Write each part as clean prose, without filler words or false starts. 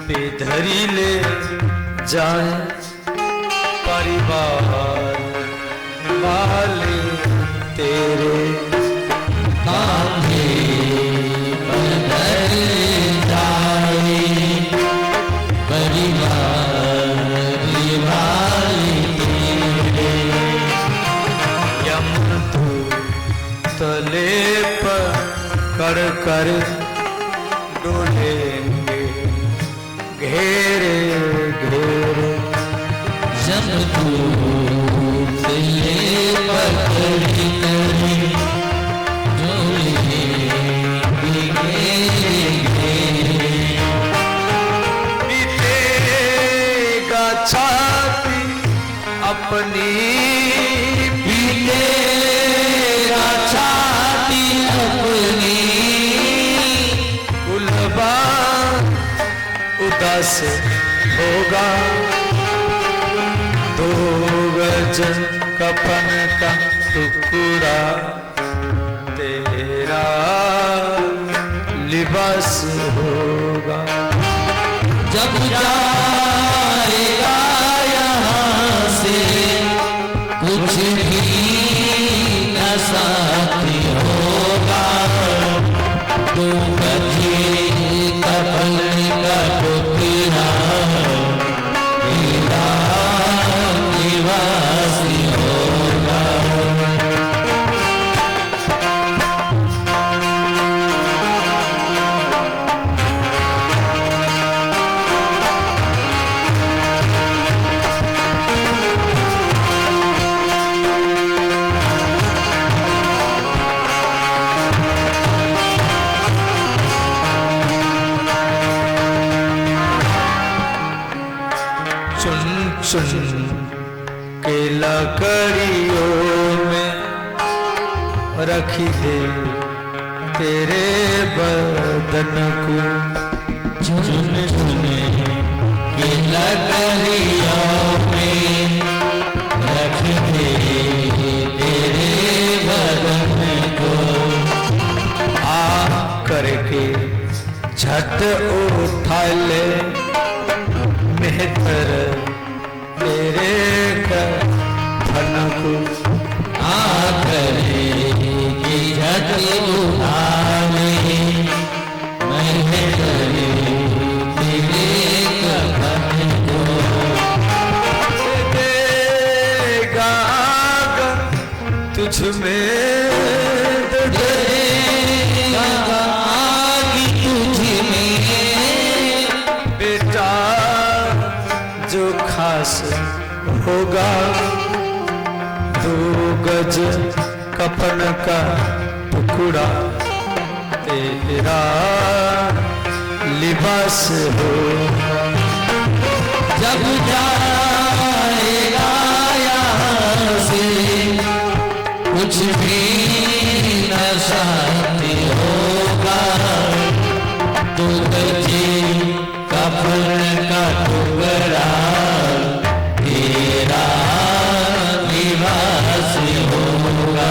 बेधरी ले जाए परिवार वाले तेरे कांधे बदल जाए परिवार वाले तेरे। यम तू तले पर कर कर डोलेंगे घेरे घेरे। जब तू तले पकड़ करे डोलेंगे घेरे घेरे। पीटेगा छाती अपनी पीटेगा छाती अपनी कुलबा उदास होगा। दो गज कफन का टुकड़ा तेरा लिबास होगा। जब जाएगा यहाँ से कुछ भी न साथी होगा। तो कभी कफन का टुकड़ा तेरा निवासी होगा। चुन चुन के लकड़ियों में रखी दे तेरे बदन को। चुन चुन के लकड़ियों में रख दे तेरे बदन को। आ करके झट उठा ले मेहतर तेरे कफन को। आकर की झट उठाने मैं तेरे कफन को। देगा तुझ में देगा आग तुझ में बेटा जो खास होगा। दो गज कफन का टुकड़ा तेरा लिबास होगा। जब जाएगा यहाँ से कुछ भी न साथी होगा। तो तुझे कफन का टुकड़ा तेरा निवास होगा।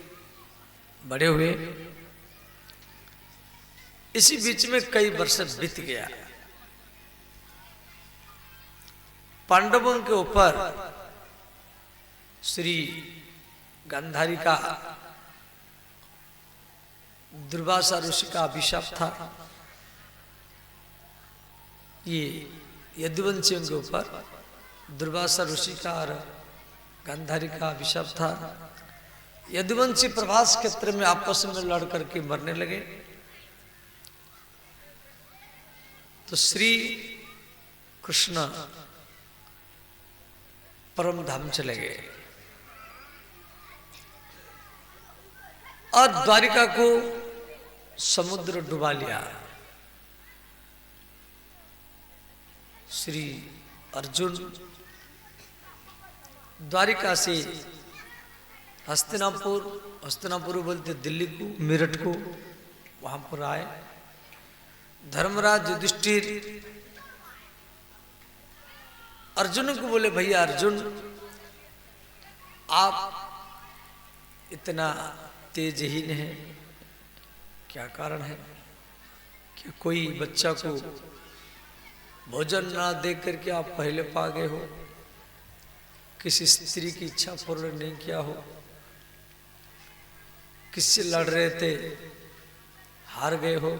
बड़े हुए। इसी बीच में कई वर्ष बीत गया। पांडवों के ऊपर श्री गांधारी का दुर्वासा ऋषि का अभिशाप था। ये यदुवंशियों के ऊपर दुर्वासा ऋषि का और गांधारी का अभिशाप था। यदुवंशी प्रभास क्षेत्र में आपस में लड़ करके मरने लगे। तो श्री कृष्ण परम धाम चले गए और द्वारिका को समुद्र डुबा लिया। श्री अर्जुन द्वारिका से हस्तिनापुर बोलते दिल्ली को, मेरठ को, वहां पर आए। धर्मराज युधिष्ठिर अर्जुन को बोले, भैया अर्जुन, आप इतना तेजहीन है, क्या कारण है? क्या कोई बच्चा को भोजन ना दे करके आप पहले पा गए हो? किसी स्त्री की इच्छा पूर्ण नहीं किया हो? किससे लड़ रहे थे, हार गए हो?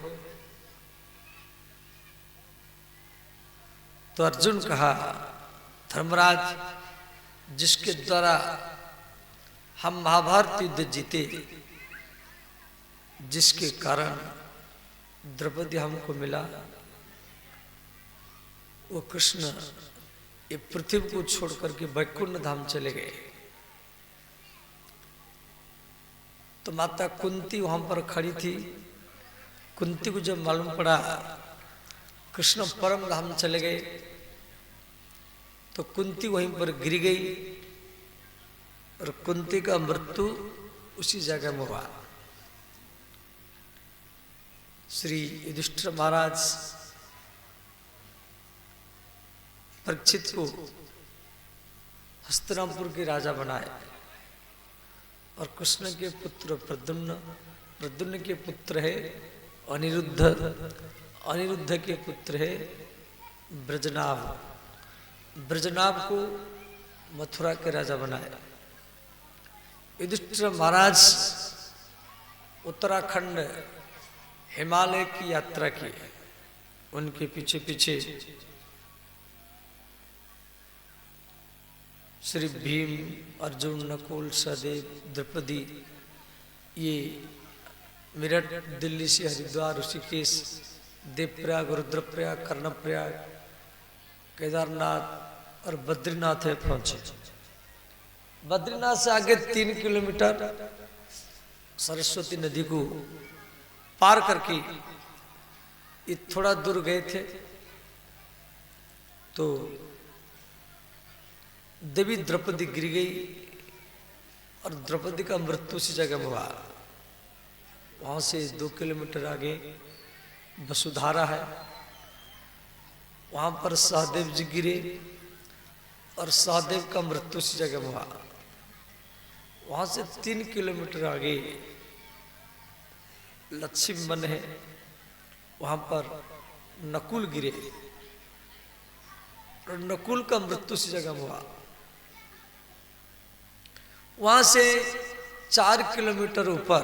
तो अर्जुन कहा, धर्मराज, जिसके द्वारा हम महाभारत युद्ध जीते, जिसके कारण द्रौपदी हमको मिला, वो कृष्ण ये पृथ्वी को छोड़ करके वैकुंठ धाम चले गए। तो माता कुंती वहां पर खड़ी थी। कुंती को जब मालूम पड़ा कृष्ण परम धाम चले गए, तो कुंती वहीं पर गिर गई और कुंती का मृत्यु उसी जगह में हुआ। श्री युधिष्ठिर महाराज परीक्षित को हस्तिनापुर के राजा बनाए और कृष्ण के पुत्र प्रद्युम्न के पुत्र है अनिरुद्ध, अनिरुद्ध के पुत्र है ब्रजनाभ, ब्रजनाभ को मथुरा के राजा बनाए। युधिष्ठिर महाराज उत्तराखंड हिमालय की यात्रा की। उनके पीछे पीछे श्री भीम, अर्जुन, नकुल, सहदेव, द्रौपदी, ये मेरठ, दिल्ली से हरिद्वार, ऋषिकेश, देवप्रयाग, रुद्रप्रयाग, कर्णप्रयाग, केदारनाथ और बद्रीनाथ है पहुंचे। बद्रीनाथ से आगे 3 किलोमीटर सरस्वती नदी को पार करके ये थोड़ा दूर गए थे, तो देवी द्रौपदी गिर गई और द्रौपदी का मृत्यु उसी जगह में हुआ। वहां से 2 किलोमीटर आगे वसुधारा है, वहां पर सहदेव जी गिरे और सहदेव का मृत्यु उसी जगह में हुआ। वहां से 3 किलोमीटर आगे लक्ष्मी वन है, वहां पर नकुल गिरे और नकुल का मृत्यु उसी जगह में हुआ। वहां से 4 किलोमीटर ऊपर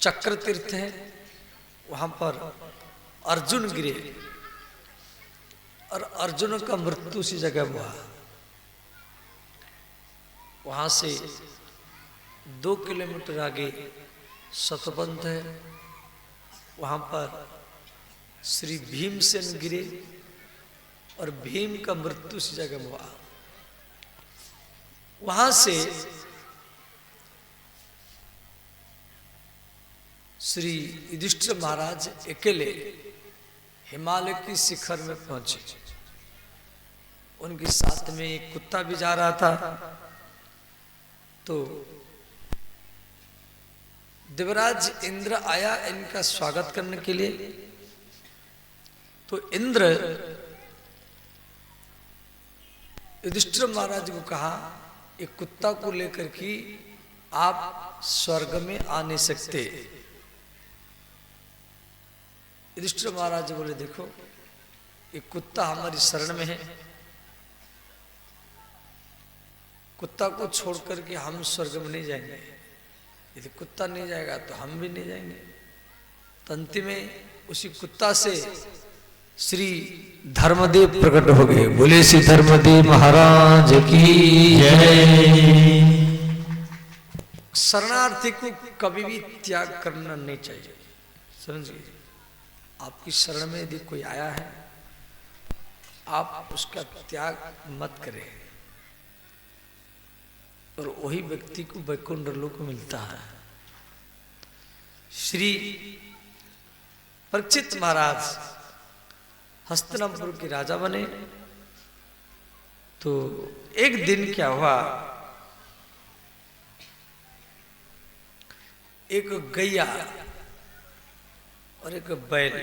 चक्र तीर्थ है, वहां पर अर्जुन गिरे और अर्जुन का मृत्यु उसी जगह में हुआ। वहां से 2 किलोमीटर आगे शतपंथ है, वहां पर श्री भीमसेन गिरे और भीम का मृत्यु उसी जगह में हुआ। वहां से श्री युधिष्ठिर महाराज अकेले हिमालय की शिखर में पहुंचे। उनके साथ में एक कुत्ता भी जा रहा था। तो देवराज इंद्र आया इनका स्वागत करने के लिए। तो इंद्र युधिष्ठिर महाराज को कहा, एक कुत्ता को लेकर के आप स्वर्ग में आ नहीं सकते। युधिष्ठिर महाराज बोले देखो ये कुत्ता हमारी शरण में है, कुत्ता को छोड़ करके हम स्वर्ग में नहीं जाएंगे, यदि कुत्ता नहीं जाएगा तो हम भी नहीं जाएंगे। तो अंतिम में उसी कुत्ता से श्री धर्मदेव प्रकट हो गए। बोले श्री धर्मदेव महाराज की जय। शरणार्थी को कभी भी त्याग करना नहीं चाहिए, समझिए। आपकी शरण में यदि कोई आया है, आप उसका त्याग मत करें, और वही व्यक्ति को वैकुंठ लोक मिलता है। श्री परीक्षित महाराज हस्तिनापुर के राजा बने। तो एक दिन क्या हुआ, एक गैया और एक बैल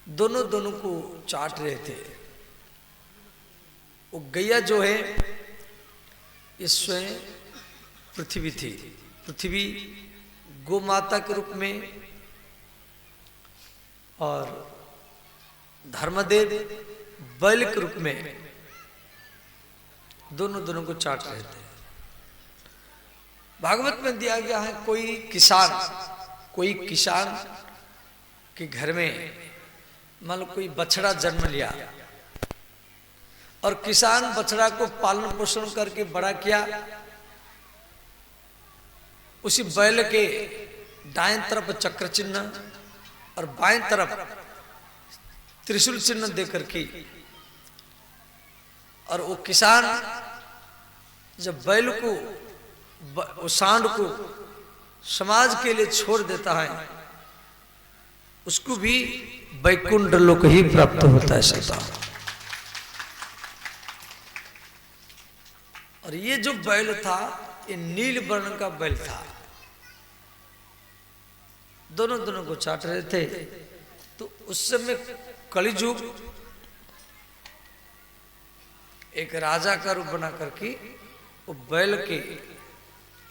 दोनों को चाट रहे थे। वो गैया जो है ये स्वयं पृथ्वी थी, पृथ्वी गौ माता के रूप में, और धर्मदेव बैल के रूप में दोनों को चाट रहे थे। भागवत में दिया गया है कोई किसान के घर में मान लो कोई बछड़ा जन्म लिया, और किसान बछड़ा को पालन पोषण करके बड़ा किया। उसी बैल के दाएं तरफ चक्र चिन्ह और बाएं तरफ त्रिशूल चिन्ह देकर के, और वो किसान जब बैल को सांड को समाज के लिए छोड़ देता है, उसको भी वैकुंठ लोक ही प्राप्त होता है सदा। और ये जो बैल था ये नील वर्ण का बैल था। दोनों को चाट रहे थे। तो उस समय कलिजुग एक राजा का रूप बना करके वो बैल के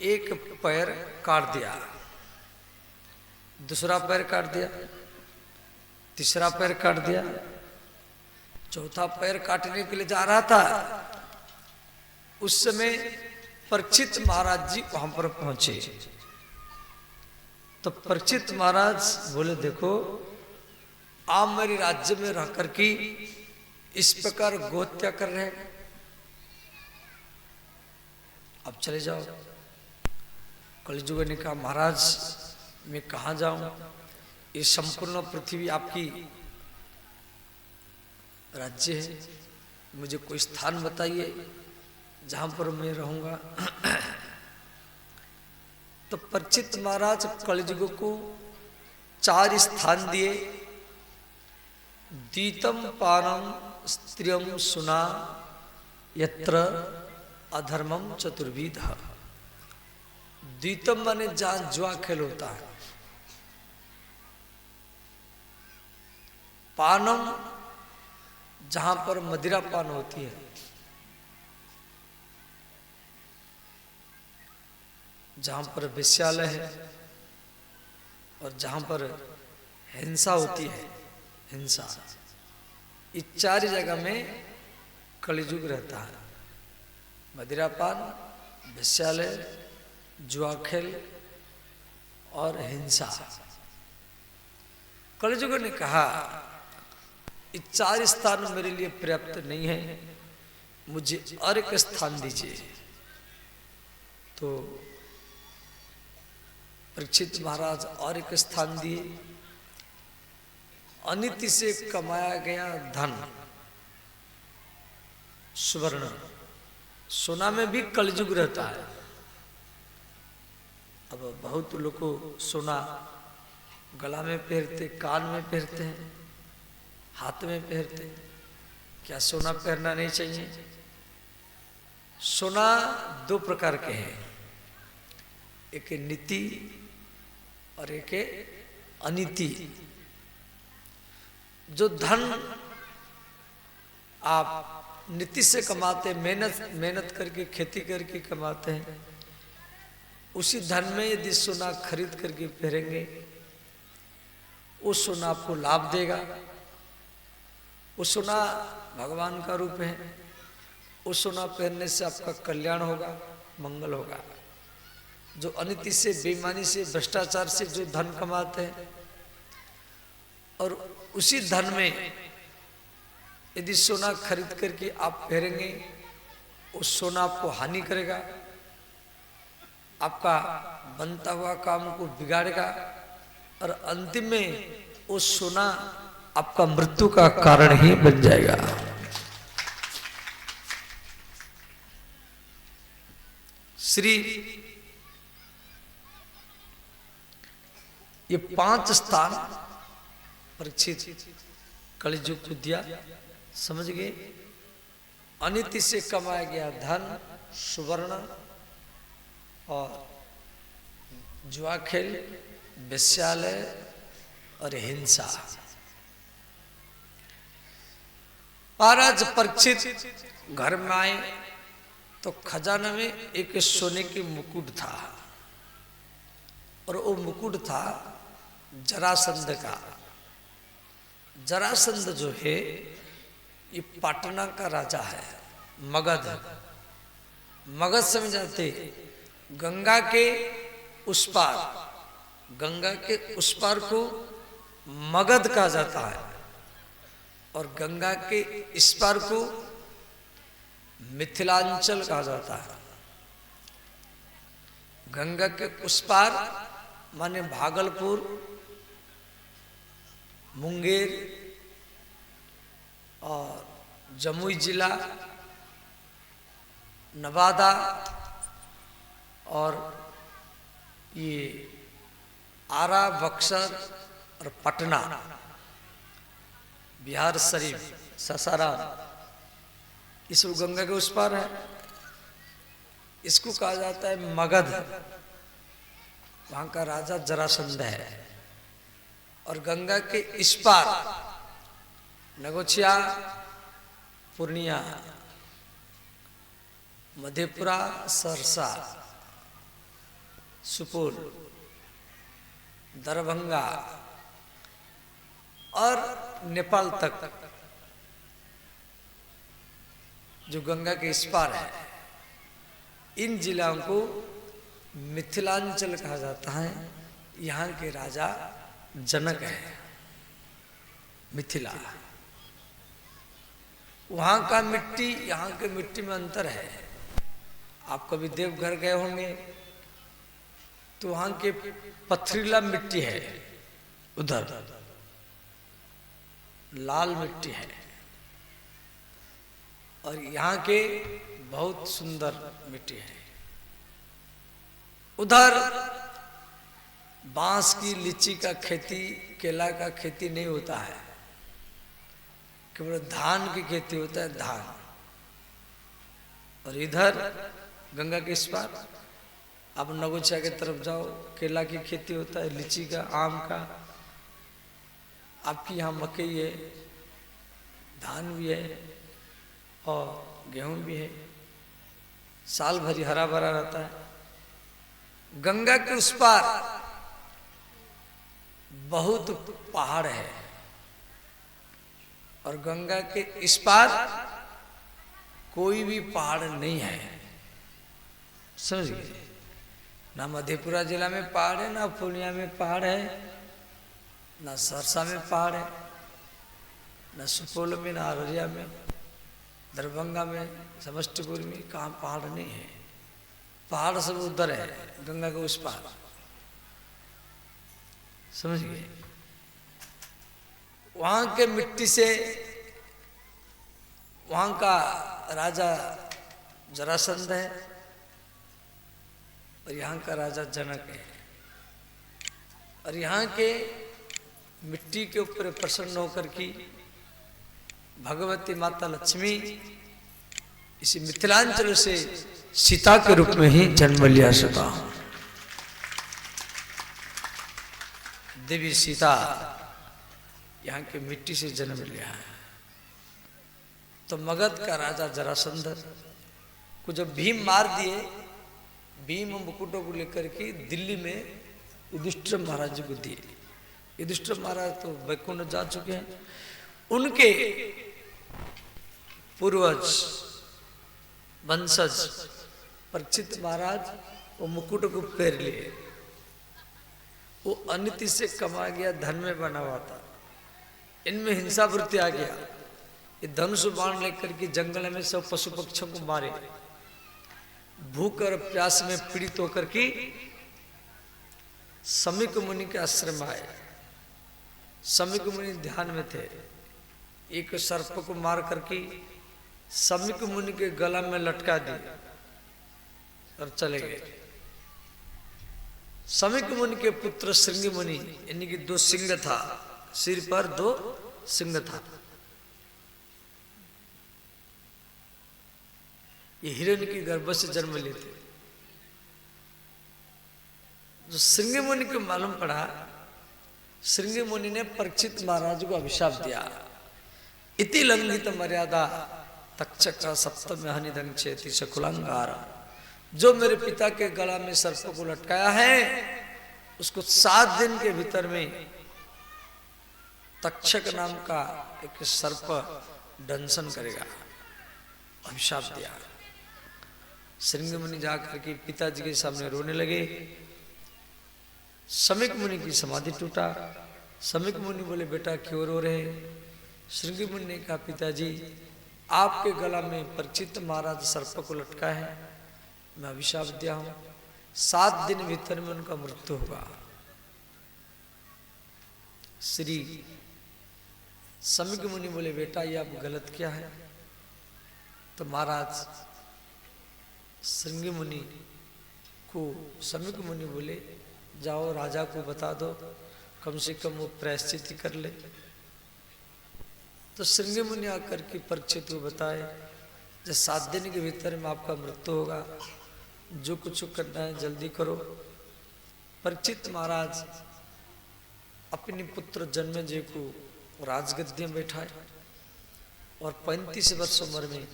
एक पैर काट दिया, दूसरा पैर काट दिया, तीसरा पैर काट दिया, चौथा पैर काटने के लिए जा रहा था। उस समय परीक्षित महाराज जी वहां पर पहुंचे। तो परीक्षित महाराज बोले देखो आप मेरे राज्य में रह करके इस प्रकार गोहत्या कर रहे हैं, अब चले जाओ। कलिजुग ने कहा महाराज मैं कहाँ जाऊं, ये संपूर्ण पृथ्वी आपकी राज्य है, मुझे कोई स्थान बताइए जहां पर मैं रहूंगा। तो परीक्षित महाराज कलिजुग को 4 स्थान दिए। दीतम पानम स्त्रियम सुना यत्र अधर्मम चतुर्विध। द्वितम माने जहां जुआ खेल होता है, पानम जहां पर मदिरा पान होती है, जहां पर वेश्यालय है, और जहां पर हिंसा होती है, हिंसा, इस 4 जगह में कलिजुग रहता है। मदिरापान, वेश्यालय, जुआ खेल और हिंसा। कलिजुग ने कहा ये 4 स्थान मेरे लिए पर्याप्त नहीं है, मुझे और एक स्थान दीजिए। तो परीक्षित महाराज और एक स्थान दिए। अनिति से कमाया गया धन, सुवर्ण, सोना में भी कलिजुग रहता है। अब बहुत लोग को सोना गला में पहनते, कान में पहनते हैं, हाथ में पहनते। क्या सोना पहनना नहीं चाहिए? सोना 2 प्रकार के हैं, एक नीति और एक अनीति। जो धन आप नीति से कमाते, मेहनत करके खेती करके कमाते हैं, उसी धन में यदि सोना खरीद करके पहनेंगे, वो सोना आपको लाभ देगा। वो सोना भगवान का रूप है। वो सोना पहनने से आपका कल्याण होगा, मंगल होगा। जो अनिति से, बेईमानी से, भ्रष्टाचार से जो धन कमाते हैं, और उसी धन में यदि सोना खरीद करके आप पहनेंगे, उस सोना आपको हानि करेगा, आपका बनता हुआ काम को बिगाड़ेगा, और अंतिम में वो सोना आपका मृत्यु का कारण ही बन जाएगा। श्री ये 5 स्थान परीक्षित कलिजुग को दिया, समझ गए। अनिति से कमाया गया धन, सुवर्ण और जुआ खेल, वेश्यालय और हिंसा। महाराज परीक्षित घर में आए तो खजाना में एक सोने की मुकुट था, और वो मुकुट था जरासंध का। जरासंध जो है ये पाटना का राजा है, मगध। मगध समझाते गंगा के उस पार, गंगा के उस पार को मगध कहा जाता है, और गंगा के इस पार को मिथिलांचल कहा जाता है। गंगा के उस पार माने भागलपुर, मुंगेर और जमुई जिला, नवादा और ये आरा, बक्सर और पटना, बिहार शरीफ, सासाराम, इस गंगा के उस पार है। इसको कहा जाता है मगध। वहां का राजा जरासंध है। और गंगा के इस पार नगोचिया, पूर्णिया, मधेपुरा, सहरसा, सुपौल, दरभंगा और नेपाल तक जो गंगा के इस पार है, इन जिलों को मिथिलांचल कहा जाता है। यहाँ के राजा जनक है। मिथिला, वहाँ का मिट्टी यहाँ के मिट्टी में अंतर है। आप कभी देवघर गए होंगे तो वहाँ के पथरीला मिट्टी है, उधर लाल मिट्टी है, और यहाँ के बहुत सुंदर मिट्टी है। उधर बांस की, लीची का खेती, केला का खेती नहीं होता है, केवल धान की खेती होता है, धान। और इधर गंगा के इस पार आप नगोचिया की तरफ जाओ, केला की खेती होता है, लीची का, आम का। आपकी यहाँ मकई है, धान भी है और गेहूं भी है, साल भरी हरा भरा रहता है। गंगा के उस पार बहुत पहाड़ है, और गंगा के इस पार कोई भी पहाड़ नहीं है। समझ गए ना? मधेपुरा जिला में पहाड़ है, ना पूर्णिया में पहाड़ है, ना सहरसा में पहाड़ है, ना सुपौल में, ना अररिया में, दरभंगा में, समस्तीपुर में कहाँ पहाड़ नहीं है। पहाड़ सब उधर है, गंगा के उस पार। समझ गए? वहां के मिट्टी से वहां का राजा जरासंध है, और यहाँ का राजा जनक है। और यहाँ के मिट्टी के ऊपर प्रसन्न होकर की भगवती माता लक्ष्मी इसी मिथिलांचल से सीता के रूप में ही जन्म लिया। सीता, देवी सीता यहाँ के मिट्टी से जन्म लिया है। तो मगध का राजा जरासंध को जब भीम मार दिए, भीम मुकुटों को लेकर के दिल्ली में युधिष्ठिर महाराज जी को दिए। युधिष्ठिर महाराज तो वैकुंठ जा चुके हैं, उनके पूर्वज वंशज परीक्षित महाराज वो मुकुट को पहन लिए। वो अनिति से कमा गया धन में बना हुआ था, इनमें हिंसा वृत्ति आ गया। ये धनुष बाण लेकर के जंगल में सब पशु पक्षियों को मारे, भूख और प्यास में पीड़ित होकर के समीक मुनि के आश्रम में आए। समीक मुनि ध्यान में थे, एक सर्प को मार करके समीक मुनि के गला में लटका दिए और चले गए। समीक मुनि के पुत्र श्रृंगी मुनि, यानी कि 2 सिंह था, सिर पर 2 सिंह था। ये हिरण्य की गर्भ से जन्म लेते। जो श्रृंगी मुनि को मालूम पड़ा, श्रृंगी मुनि ने परीक्षित महाराज को अभिशाप दिया, इति लंघित मर्यादा तक्षक सप्तम हनिदंग चेति शकुलांगार। जो मेरे पिता के गला में सर्प को लटकाया है, उसको 7 दिन के भीतर में तक्षक नाम का एक सर्प दंशन करेगा, अभिशाप दिया। श्रृंगी मुनि जाकर के पिताजी के सामने रोने लगे। समीक मुनि की समाधि टूटा। समीक मुनि बोले, बेटा क्यों रो रहे? श्रृंगी मुनि ने कहा, पिताजी आपके गला में परीक्षित महाराज सर्प को लटका है, मैं अभिशाप दिया हूं, 7 दिन भीतर में उनका मृत्यु होगा। श्री समीक मुनि बोले, बेटा ये आप गलत क्या है? तो महाराज श्रृंगी मुनि को समीक मुनि बोले, जाओ राजा को बता दो, कम से कम वो प्रायश्चित कर ले। तो श्रृंगी मुनि आकर के परीक्षित को बताए, जब 7 दिन के भीतर में आपका मृत्यु होगा, जो कुछ करना है जल्दी करो। परीक्षित महाराज अपने पुत्र जन्मेजय को राजगद्दी में बैठाए और 35 वर्ष उम्र में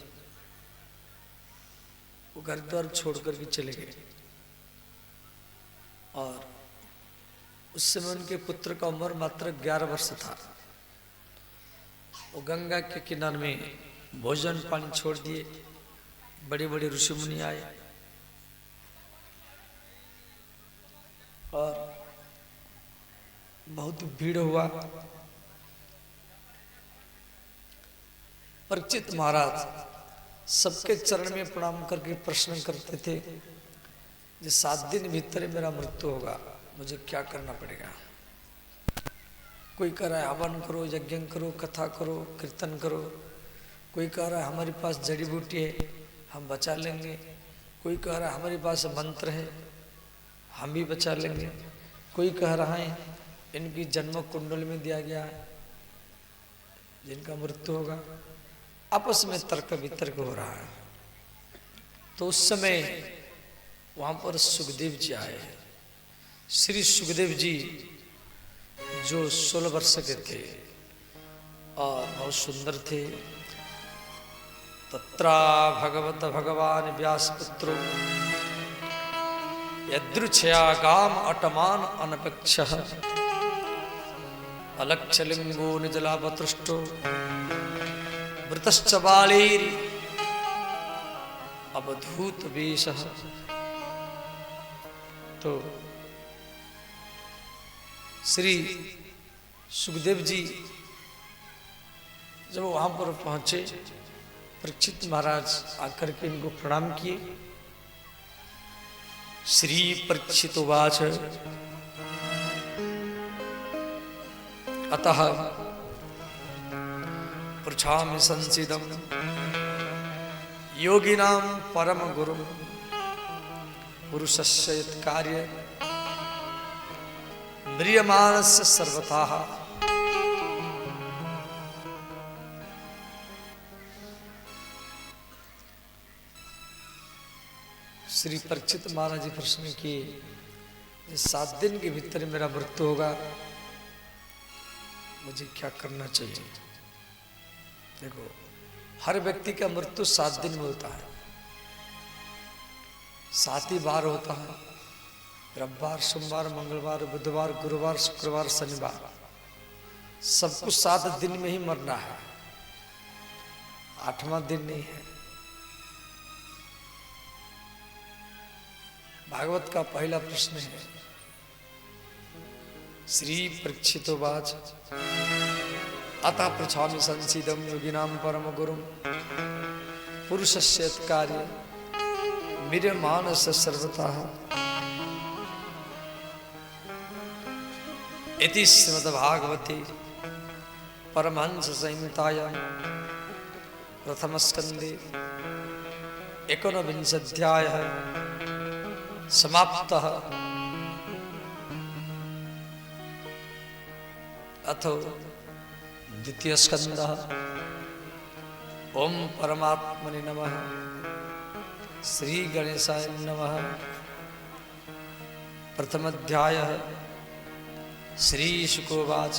वो घर द्वार छोड़ करके चले गए। और उस समय उनके पुत्र का उम्र मात्र 11 वर्ष था। वो गंगा के किनारे में भोजन पानी छोड़ दिए। बड़े बड़े ऋषि मुनि आए और बहुत भीड़ हुआ। परीक्षित महाराज सबके चरण में प्रणाम करके प्रश्न करते थे, जो 7 दिन भीतर मेरा मृत्यु होगा, मुझे क्या करना पड़ेगा? कोई कह रहा है हवन करो, यज्ञ करो, कथा करो, कीर्तन करो। कोई कह रहा है हमारे पास जड़ी बूटी है, हम बचा लेंगे। कोई कह रहा है हमारे पास मंत्र है, हम भी बचा लेंगे। कोई कह रहा है इनकी जन्म कुंडल में दिया गया है, जिनका मृत्यु होगा। आपस में तर्क वितर्क हो रहा है। तो उस समय वहां पर सुखदेव जी आए। श्री सुखदेव जी जो 16 वर्ष के थे और बहुत सुंदर थे। तत्रा भगवत भगवान व्यासपुत्रो यदृच्छया गाम अटमान अनपेक्षः अलक्षलिंगो निजलापतृष्टो वृतश्च बालीर अवधूत वेशः। तो श्री सुखदेव जी जब वहां पर पहुंचे, परीक्षित महाराज आकर के इनको प्रणाम किए। श्री परीक्षित उवाच अतः पृच्छामि संसिदं योगिनां परम गुरु पुरुषस्य यत् कार्य म्रियमाणस्य सर्वथा। श्री परीक्षित महाराज जी प्रश्न किए, 7 दिन के भीतर मेरा मृत्यु होगा, मुझे क्या करना चाहिए? देखो, हर व्यक्ति का मृत्यु 7 दिन में होता है। 7 ही बार होता है, रविवार, सोमवार, मंगलवार, बुधवार, गुरुवार, शुक्रवार, शनिवार, सब कुछ 7 दिन में ही मरना है, 8वां दिन नहीं है। भागवत का पहला प्रश्न है, श्री परीक्षितोवाच अतः पृच्छामि संसीदं योगिनां परम गुरुं पुरुषस्य कार्य वीर्यमानस सर्वतः इति श्रीमद्भागवते परमहंस संहितायां प्रथम स्कंदे 19वाध्यायः समाप्तः। अथो द्वितीय स्कंदः ओम परमात्मने नमः, श्री गणेशाय नमः। प्रथम अध्यायः श्री शुकोवाच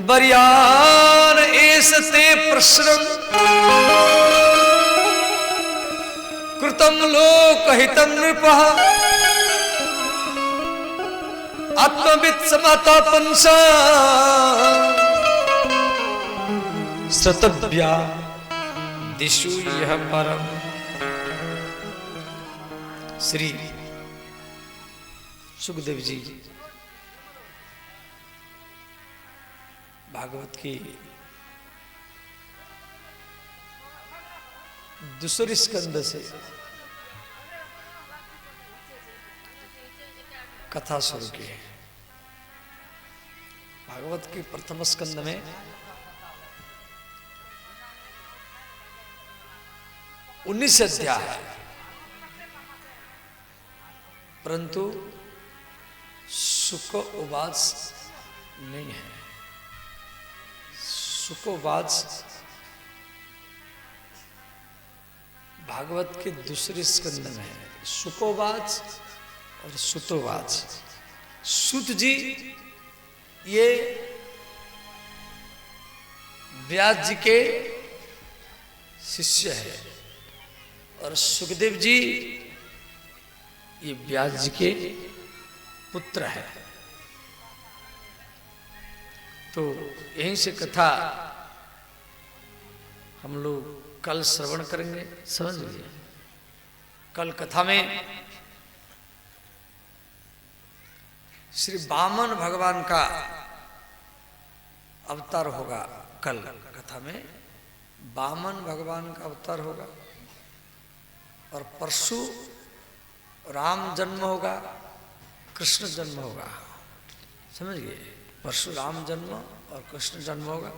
वर्यान एषते प्रश्नं कृतं लोकहितं नृपः आत्मवित् समतापंसा श्रोतव्या दिशु यह परम। श्री सुखदेव जी भागवत की दूसरी स्कंद से कथा शुरू की है। भागवत की प्रथम स्कंद में 19 अध्याय है, परंतु शुक उवाच नहीं है। शुकोवाच भागवत के दूसरे स्कंद में है। शुकोवाच और सुतोवाच। सुत जी ये व्यास जी के शिष्य है और सुखदेव जी ये व्यास जी के पुत्र है। तो यहीं से कथा हम लोग कल श्रवण करेंगे, समझ लीजिए। कल कथा में श्री वामन भगवान का अवतार होगा। कल कथा में वामन भगवान का अवतार होगा और परसों राम जन्म होगा, कृष्ण जन्म होगा, समझ गए। परशुराम जन्म और कृष्ण जन्म होगा।